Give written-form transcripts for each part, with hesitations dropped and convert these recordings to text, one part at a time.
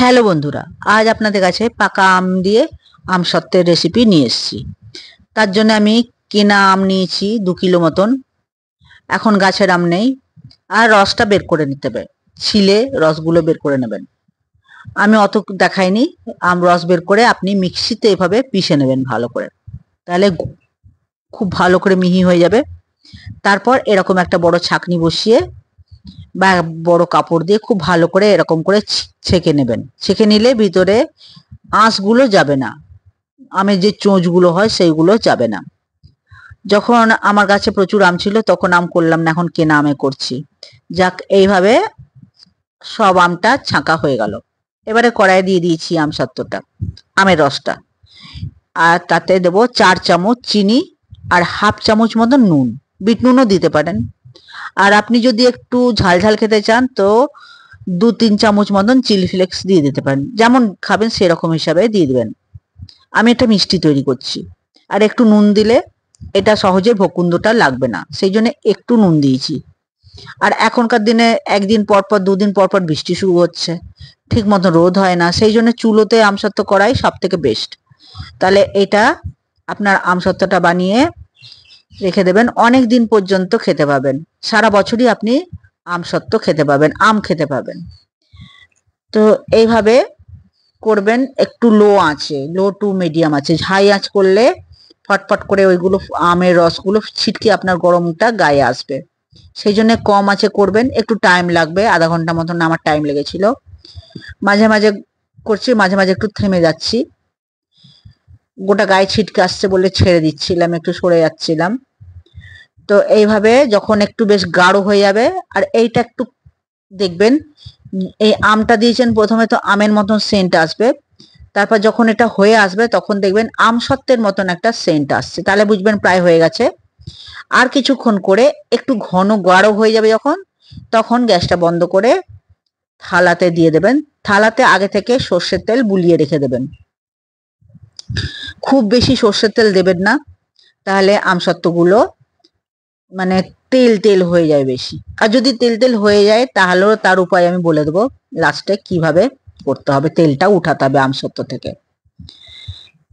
Hello বন্ধুরা, আজ আপনাদের কাছে পাকা আম দিয়ে আমসত্ত্বের রেসিপি নিয়ে এসেছি। তার জন্য আমি কেনা আম নিয়েছি 2 কিলো মতন। এখন গাছের আম নেই, আর রসটা বের করে নিতে হবে। ছিলে রসগুলো বের করে নেবেন। আমি অত দেখাইনি। আম রস বের করে আপনি মিক্সিতে এভাবে পিষে নেবেন ভালো করে, তাহলে খুব ভালো করে মিহি হয়ে যাবে। তারপর এরকম একটা বড় ছাঁকনি বসিয়ে বা বড় কাপড় দিয়ে খুব ভালো করে এরকম করে ছেঁকে নেবেন। ছেঁকে নিলে ভিতরে আঁশগুলো যাবে না, আমের যে চোঁচগুলো হয় সেইগুলো যাবে না। যখন আমার গাছে প্রচুর আম ছিল তখন আম করলাম না, এখন কেনা আমে করছি। যাক, এইভাবে সব আমটা ছাঁকা হয়ে গেল। এবারে কড়াইয়ে দিয়ে দিয়েছি আমসত্ত্বটা, আমের রসটা, আর তাতে দেবো 4 চামচ চিনি আর হাফ চামচ মতো নুন। বিট নুনও দিতে পারেন। আর আপনি যদি একটু ঝাল ঝাল খেতে চান তো 2-3 চামচ মতন চিলি ফ্লেক্স দিয়ে দিতে পারেন, যেমন খাবেন সেরকম হিসাবে দিয়ে দিবেন। আমি একটা মিষ্টি তৈরি করছি, আর একটু নুন দিলে এটা সহজে ভকুন্ডটা লাগবে না, সেই জন্য একটু নুন দিয়েছি। আর এখনকার দিনে একদিন পর পর 2 দিন পর পর বৃষ্টি শুরু হচ্ছে, ঠিক মতো রোদ হয় না, সেই জন্য চুলোতে আমসত্ত্ব করাই সব থেকে বেস্ট। তাহলে এটা আপনার আমসত্ত্বটা বানিয়ে রেখে দেবেন, অনেক দিন পর্যন্ত খেতে পাবেন। সারা বছরই আপনি আমসত্ত্ব খেতে পাবেন, আম খেতে পাবেন। তো এইভাবে করবেন, একটু লো আঁচে, লো টু মিডিয়াম আছে। হাই আঁচ করলে ফটফট করে ওইগুলো আমের রসগুলো ছিটকে আপনার গরমটা গায়ে আসবে, সেই জন্য কম আঁচে করবেন। একটু টাইম লাগবে, আধা ঘন্টা মতন আমার টাইম লেগেছিল। মাঝে মাঝে করছি, মাঝে মাঝে একটু থেমে যাচ্ছি, গোটা গায়ে ছিটকে আসছে বলে ছেড়ে দিচ্ছিলাম, একটু সরে যাচ্ছিলাম। তো এইভাবে যখন একটু বেশ গাঢ় হয়ে যাবে, আর এইটা একটু দেখবেন, এই আমটা দিয়েছেন প্রথমে তো আমের মতন সেন্ট আসবে, তারপর যখন এটা হয়ে আসবে তখন দেখবেন আমসত্ত্বের মতন একটা সেন্ট আসছে, তাহলে বুঝবেন প্রায় হয়ে গেছে। আর কিছুক্ষণ করে একটু ঘন গাঢ় হয়ে যাবে যখন, তখন গ্যাসটা বন্ধ করে থালাতে দিয়ে দেবেন। থালাতে আগে থেকে সর্ষের তেল বুলিয়ে রেখে দেবেন। খুব বেশি সর্ষের তেল দেবেন না, তাহলে আমসত্ত্বগুলো মানে তেল তেল হয়ে যায় বেশি। আর যদি তেল তেল হয়ে যায় তাহলেও তার উপায় আমি বলে দেবো লাস্টে, কিভাবে করতে হবে। তেলটা উঠাতে হবে আমসত্ত্ব থেকে।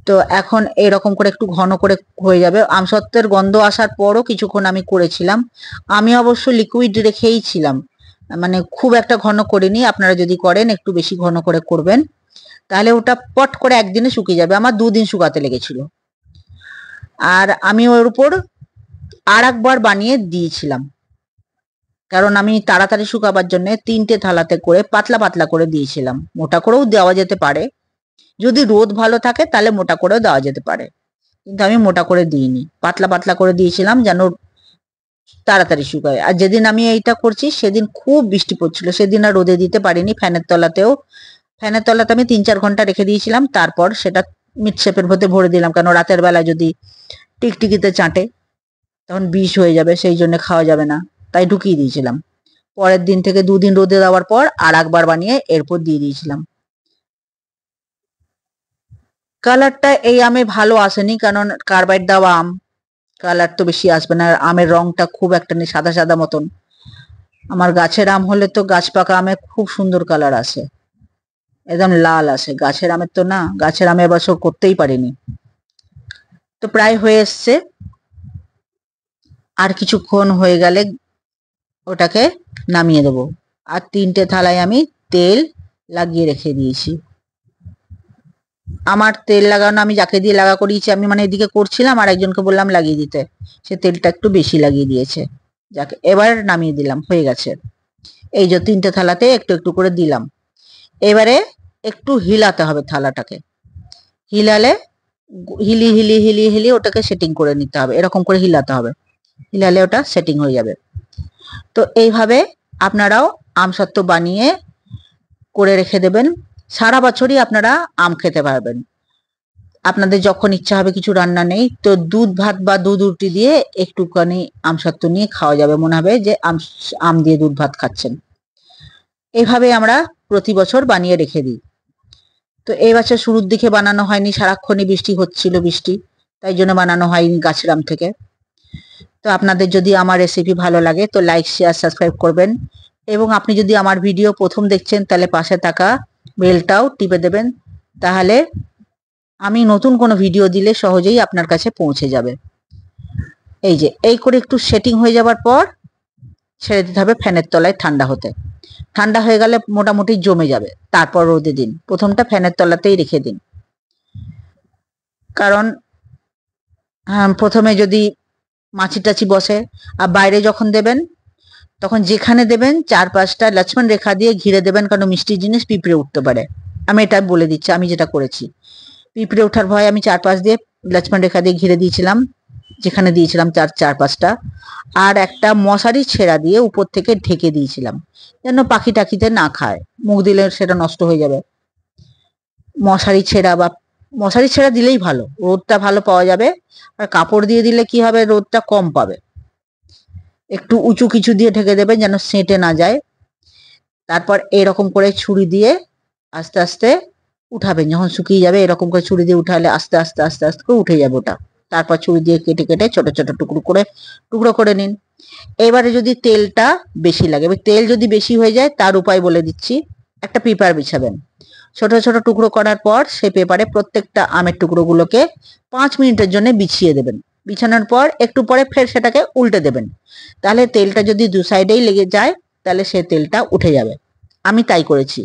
তো এখন এরকম করে একটু ঘন করে হয়ে যাবে। আমসত্ত্বের গন্ধ আসার পরও কিছুক্ষণ আমি করেছিলাম। আমি অবশ্য লিকুইড রেখেই ছিলাম, মানে খুব একটা ঘন করিনি। আপনারা যদি করেন একটু বেশি ঘন করে করবেন, তাহলে ওটা পট করে একদিনে শুকিয়ে যাবে। আমার 2 দিন শুকাতে লেগেছিল। আর আমি ওর উপর আর একবার বানিয়ে দিয়েছিলাম, কারণ আমি তাড়াতাড়ি শুকাবার জন্য 3টে থালাতে করে পাতলা পাতলা করে দিয়েছিলাম। মোটা করেও দেওয়া যেতে পারে, যদি রোদ ভালো থাকে তাহলে মোটা করেও দেওয়া যেতে পারে, কিন্তু আমি মোটা করে দিইনি, পাতলা পাতলা করে দিয়েছিলাম যেন তাড়াতাড়ি শুকায়। আর যেদিন আমি এইটা করছি সেদিন খুব বৃষ্টি পড়ছিল, সেদিন আর রোদে দিতে পারিনি। ফ্যানের তলাতে আমি 3-4 ঘন্টা রেখে দিয়েছিলাম, তারপর সেটা মিটশেপের মধ্যে ভরে দিলাম, কারণ রাতের বেলা যদি টিকটিকিতে চাটে তখন বিষ হয়ে যাবে, সেই জন্য খাওয়া যাবে না, তাই ঢুকিয়ে দিয়েছিলাম। পরের দিন থেকে 2 দিন রোদে দেওয়ার পর আর একবার বানিয়ে এরপর দিয়ে দিয়েছিলাম। কালারটা এই আমে ভালো আসেনি, কারণ কার্বাইড দেওয়া আম, কালার তো বেশি আসবে না। আমের রংটা খুব একটা নেই, সাদা সাদা মতন। আমার গাছের আম হলে তো গাছ পাকা আমে খুব সুন্দর কালার আসে, একদম লাল আসে। গাছের আমের তো না, গাছের আমে এবছর করতেই পারিনি। তো প্রায় হয়ে এসছে, আর কিছুক্ষণ হয়ে গেলে ওটাকে নামিয়ে দেবো। আর 3টে থালায় আমি তেল লাগিয়ে রেখে দিয়েছি। আমার তেল লাগানো, আমি যাকে দিয়ে লাগা করিয়েছি, আমি মানে এদিকে করছিলাম আর একজনকে বললাম লাগিয়ে দিতে, সে তেলটা একটু বেশি লাগিয়ে দিয়েছে। যাকে এবার নামিয়ে দিলাম, হয়ে গেছে। এই যে 3টে থালাতে একটু একটু করে দিলাম। এবারে একটু হিলাতে হবে থালাটাকে, হিলালে হিলি হিলি হিলি হিলি ওটাকে সেটিং করে নিতে হবে, এরকম করে হিলাতে হবে, হিলালে ওটা সেটিং হয়ে যাবে। তো এইভাবে আপনারাও আমসত্ত্ব বানিয়ে করে রেখে দেবেন, সারা বছরই আপনারা আম খেতে পারবেন। আপনাদের যখন ইচ্ছা হবে কিছু রান্না নেই, তো দুধ ভাত বা দুধ রুটি দিয়ে একটুখানি আমসত্ত্ব নিয়ে খাওয়া যাবে, মনে হবে যে আম দিয়ে দুধ ভাত খাচ্ছেন। এইভাবে আমরা প্রতি বছর বানিয়ে রেখে দিই। তো এই বছর শুরুর দিকে বানানো হয়নি, সারাক্ষণই বৃষ্টি হচ্ছিল, তাই জন্য বানানো হয়নি গাছের আম থেকে। তো আপনাদের যদি আমার রেসিপি ভালো লাগে তো লাইক শেয়ার সাবস্ক্রাইব করবেন, এবং আপনি যদি আমার ভিডিও প্রথম দেখছেন তাহলে পাশে থাকা বেলটাও টিপে দেবেন, তাহলে আমি নতুন কোনো ভিডিও দিলে সহজেই আপনার কাছে পৌঁছে যাবে। এই যে এই করে একটু সেটিং হয়ে যাবার পর ছেড়ে দিতে হবে ফ্যানের তলায় ঠান্ডা হতে। ঠান্ডা হয়ে গেলে মোটামুটি জমে যাবে, তারপর রোদে দিন। প্রথমটা ফ্যানের তলাতেই রেখে দিন, কারণ প্রথমে যদি মাছি টাছি বসে, আর বাইরে যখন দেবেন তখন যেখানে দেবেন 4-5টা লক্ষ্মণ রেখা দিয়ে ঘিরে দেবেন, কারণ মিষ্টি জিনিস পিঁপড়ে উঠতে পারে। আমি এটা বলে দিচ্ছি, আমি যেটা করেছি। পিঁপড়ে ওঠার ভয় আমি 4-5 দিয়ে লক্ষ্মণ রেখা দিয়ে ঘিরে দিয়েছিলাম, যেখানে দিয়েছিলাম 4-5টা। আর একটা মশারি ছেঁড়া দিয়ে উপর থেকে ঢেকে দিয়েছিলাম, যেন পাখি টাখিতে না খায়, মুখ দিলে সেটা নষ্ট হয়ে যাবে। মশারি ছেঁড়া দিলেই ভালো, রোদটা ভালো পাওয়া যাবে। আর কাপড় দিয়ে দিলে কি হবে, রোদটা কম পাবে। একটু উঁচু কিছু দিয়ে ঢেকে দেবেন যেন সেঁটে না যায়। তারপর এরকম করে ছুরি দিয়ে আস্তে আস্তে উঠাবেন, যখন শুকিয়ে যাবে এরকম করে ছুরি দিয়ে উঠালে আস্তে আস্তে আস্তে আস্তে করে উঠে যাবে ওটা। তারপর ছুরি দিয়ে কেটে কেটে ছোট ছোট টুকরো করে নিন। এবারে যদি তেলটা বেশি লাগে, তেল যদি বেশি হয়ে যায় তার উপায় বলে দিচ্ছি। একটা পেপার বিছাবেন, ছোট ছোট টুকরো করার পর সেই পেপারে প্রত্যেকটা আমের টুকরোগুলোকে 5 মিনিটের জন্য বিছিয়ে দেবেন। বিছানোর পর একটু পরে ফের সেটাকে উল্টে দেবেন, তাহলে তেলটা যদি দু সাইডেই লেগে যায় তাহলে সে তেলটা উঠে যাবে। আমি তাই করেছি,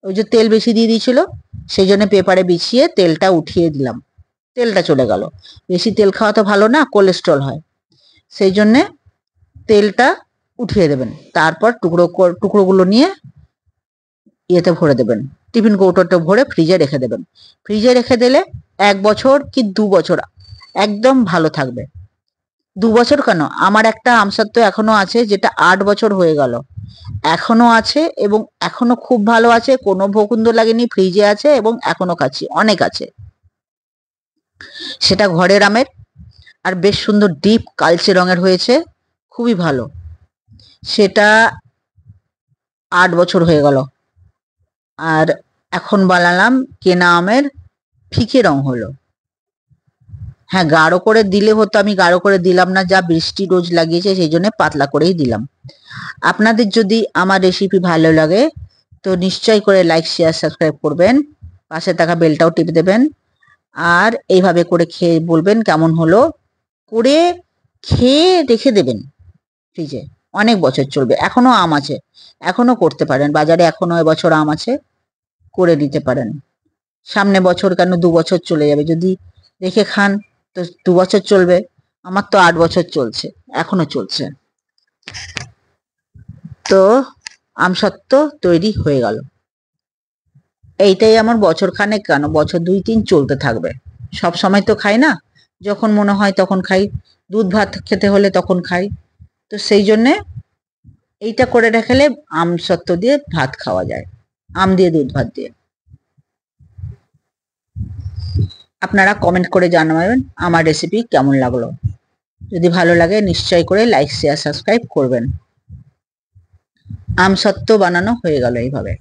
ওই যে তেল বেশি দিয়ে দিয়েছিল সেই জন্য পেপারে বিছিয়ে তেলটা উঠিয়ে দিলাম, তেলটা চলে গেল। বেশি তেল খাওয়া তো ভালো না, কোলেস্ট্রল হয়, সেই জন্যে তেলটা উঠিয়ে দেবেন। তারপর টুকরোগুলো নিয়ে ইয়েতে ভরে দেবেন, টিফিন কৌটোতে ভরে ফ্রিজে রেখে দেবেন। ফ্রিজে রেখে দিলে 1 বছর কি 2 বছর একদম ভালো থাকবে। 2 বছর কেন, আমার একটা আমসত্ত্ব এখনো আছে যেটা 8 বছর হয়ে গেল, এখনো আছে এবং এখনো খুব ভালো আছে, কোনো ভকুন্দ লাগেনি, ফ্রিজে আছে এবং এখনো খাচ্ছি, অনেক আছে। সেটা ঘরের আমের, আর বেশ সুন্দর ডিপ কালচে রঙের হয়েছে, খুবই ভালো। সেটা 8 বছর হয়ে গেল। আর এখন বানালাম কেনা আমের, ফিকে রং হলো। হ্যাঁ, গাঢ় করে দিলে হতো, আমি গাঢ় করে দিলাম না, যা বৃষ্টি রোজ লাগিয়েছে সেই জন্য পাতলা করেই দিলাম। আপনাদের যদি আমার রেসিপি ভালো লাগে তো নিশ্চয়ই করে লাইক শেয়ার সাবস্ক্রাইব করবেন, পাশে থাকা বেলটাও টিপে দেবেন। আর এইভাবে করে খেয়ে বলবেন কেমন হলো, করে খেয়ে রেখে দেবেন ফ্রিজে, অনেক বছর চলবে। এখনো আম আছে, এখনো করতে পারেন, বাজারে এখনো এবছর আম আছে, করে নিতে পারেন। সামনে বছর কেন 2 বছর চলে যাবে, যদি রেখে খান তো 2 বছর চলবে। আমার তো 8 বছর চলছে, এখনো চলছে। তো আমসত্ত্ব তৈরি হয়ে গেল। এইটাই আমার বছর খানেক কেন, বছর 2-3 চলতে থাকবে। সব সময় তো খাই না, যখন মনে হয় তখন খাই, দুধ ভাত খেতে হলে তখন খাই। তো সেই জন্যে এইটা করে রাখলে আমসত্ত্ব দিয়ে ভাত খাওয়া যায়, আম দিয়ে দুধ ভাত দিয়ে। আপনারা কমেন্ট করে জানাবেন আমার রেসিপি কেমন লাগলো। যদি ভালো লাগে নিশ্চয় করে লাইক শেয়ার সাবস্ক্রাইব করবেন। আমসত্ত্ব বানানো হয়ে গেল এইভাবে।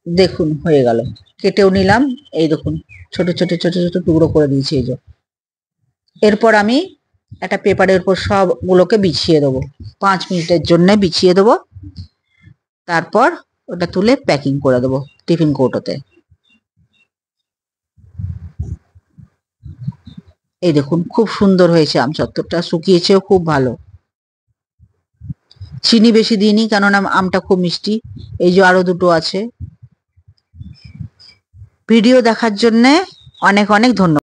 দেখুন হয়ে গেল, কেটেও নিলাম, এই দেখুন ছোট ছোট ছোট ছোট টুকরো করে দিয়েছি এই যে। এরপর আমি একটা পেপারের উপর সবগুলোকে বিছিয়ে দেবো, 5 মিনিটের জন্য বিছিয়ে দেবো। তারপর ওটা তুলে প্যাকিং করে দেবো টিফিন কৌটোতে। এই দেখুন খুব সুন্দর হয়েছে, আমসত্ত্বটা শুকিয়েছেও খুব ভালো। চিনি বেশি দিইনি, কেননা আমটা খুব মিষ্টি। এই যে আরো দুটো আছে। ভিডিও দেখার জন্য অনেক অনেক ধন্যবাদ।